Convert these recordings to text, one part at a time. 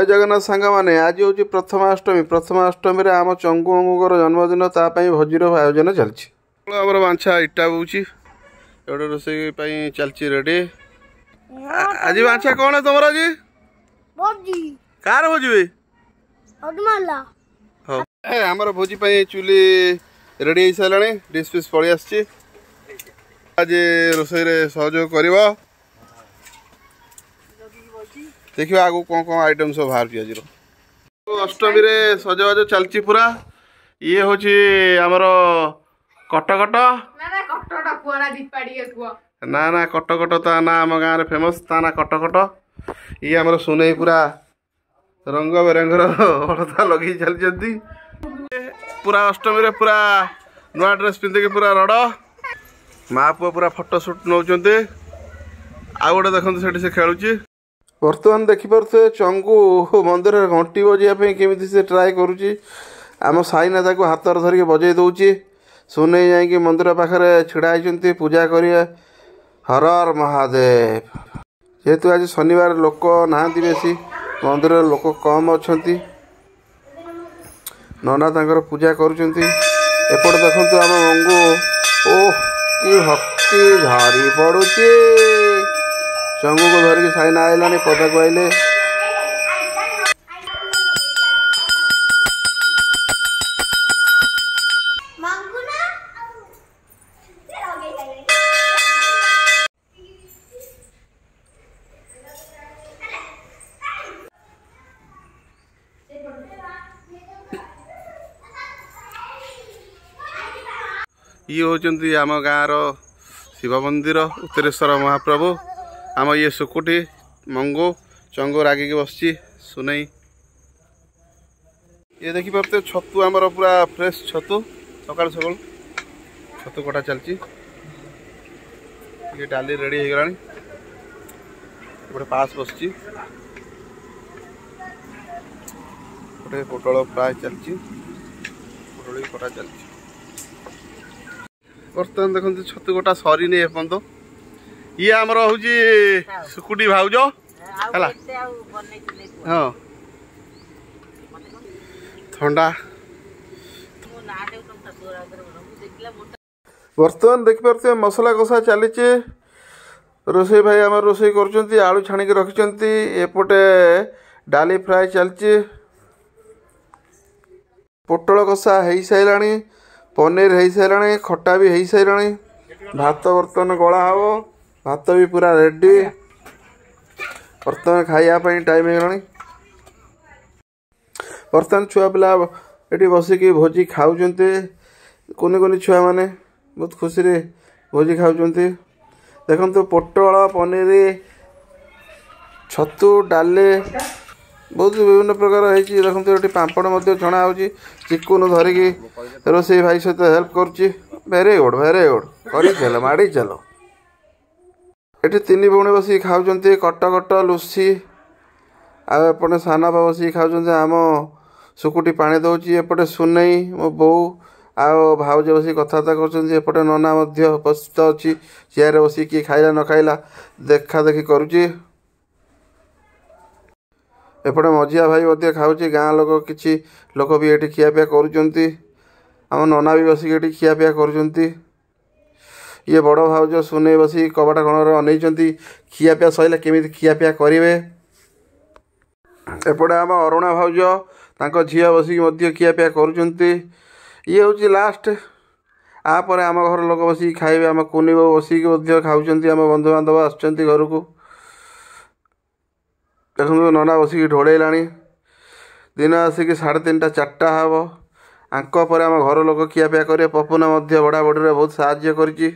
जय जगन्नाथ सांग मैंने आज हूँ प्रथमाष्टमी रे आम चंगू अंगूर जन्मदिन तापाई भोजीर आयोजन चलती आमर बांछा इटा बोची एवढे रोसई चलती रेडी आज बांछा कौन है तुम आज कार भोजी आमर भोजी चूली रेडी हो सारे डिश फिश पलि आसी आज रोसई सहयोग कर देखिए आगु कौन कौन आइटम सब बाहर आज अष्टमी रे सजबाज चलती पूरा ये हूँ आमर कटकट ना ना कटकट ता ना आम गाँव फेमस ता ना कटकट ये आमर सुने पूरा रंग बेरंगर हड़ता लगे चलती पूरा अष्टमी रे पूरा नुआ ड्रेस पिंधिकी पूरा रड़ माँ पुआ पूरा फोटो सुट नौ आ गोटे देखते से खेलुची बर्तमान देखिपे चंगू मंदिर घंटी बजाई केमी से ट्राए करुच्ची आम साईनाथ को हाथ धरिक बजे दौची सुने जाकि मंदिर पाखे छिड़ा होती पूजा करिए हर हर महादेव जेहेतु आज शनिवार लोक ना बेसी मंदिर लोक कम अच्छा नना तांकर पूजा करुँच एपट देखु आम मंगू ओह कि भक्ति झरी पड़ुची चंगू को धरिक साइना आइला पदा को आइले ये होचंती आम गाँव शिव मंदिर उत्तरेश्वर महाप्रभु आम ये सुकुटी मंगू चंगू रागिकी बसची सुनई ये देखी पारे छतु आमर पूरा फ्रेश छतु सका सका छतु कटा चलती ये डाली रेडी हो गला पास बसची गोटे पोटल फ्राए चलती पोटल कटा चलती बर्तमान देखते छतु कटा सरी नहीं एपर्त ये आमर हूँ सुकुटी भाउज है हाँ थंडा बर्तमान देखिपे मसला कषा चली रोसई भाई आम रोसई कर आलू छाणिक रखिंट एपटे डाली फ्राए चलती पोटल कषा हो सारे पनीर हो सारे खटा भी हो सारे भात बर्तमान गला हम भात भी पूरा रेडी बर्तमान खाइबापी टाइम हो बर्तमान छुआ पिला ये बसिक भोजी खाऊँ कुनि कुनि छुआ मैंने बहुत खुशी भोजी खाऊँ देखो पोटल पनीर छतु डाले बहुत विभिन्न प्रकार है देखो ये पापड़ छणा हो चिकुन धरिकी रोसई भाई सहित हेल्प करुच्ची वेरी गुड कर चल माड़ी चल ये तीन भौणी बस खाऊँ कटकट लुसी आपटे सान बा बस खाऊँ आम सुकुटी पानी दौची एपटे सुनई मो बो आओ भाउज बस कथबार्ता करपटे नना उपस्थित अच्छी चेयर बस किए खाइला न खाइला देखा देखी करुच्ची एपटे मझिया भाई खाऊँ गाँ लोक किसी लोक भी ये खियापिया करुँच आम नना भी बस ये खियापिया करुँच ये बड़ भाउज सुने बस कबाट कणर अनई खियापिया सैला केमी खियापिया करेंगे एपटे आम अरुणा भाउज तांको झील बसिक खियापिया करुँच ये हूँ लास्ट आपर आम घर लोक बस खाइबे आम कुनी बो बसिक खाऊँ आम बंधुबांधव आसुँच घर को देखो नना बसिक ढोड़ेला दिन आसिक 3:30 4टा हम आंपर आम घर लोक खियापिया करेंगे पपुना बड़ा बड़ी बहुत साहाय्य करी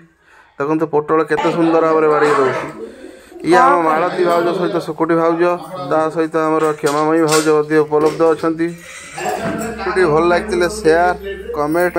देखो पोटल केते सुंदर भाव में बाड़ी दूसरी ये आम मालती भाउज सहित सुकुटी भाउज ता सहित आमर क्षमामयी भाउज उपलब्ध अच्छा भल लगे शेयर कमेंट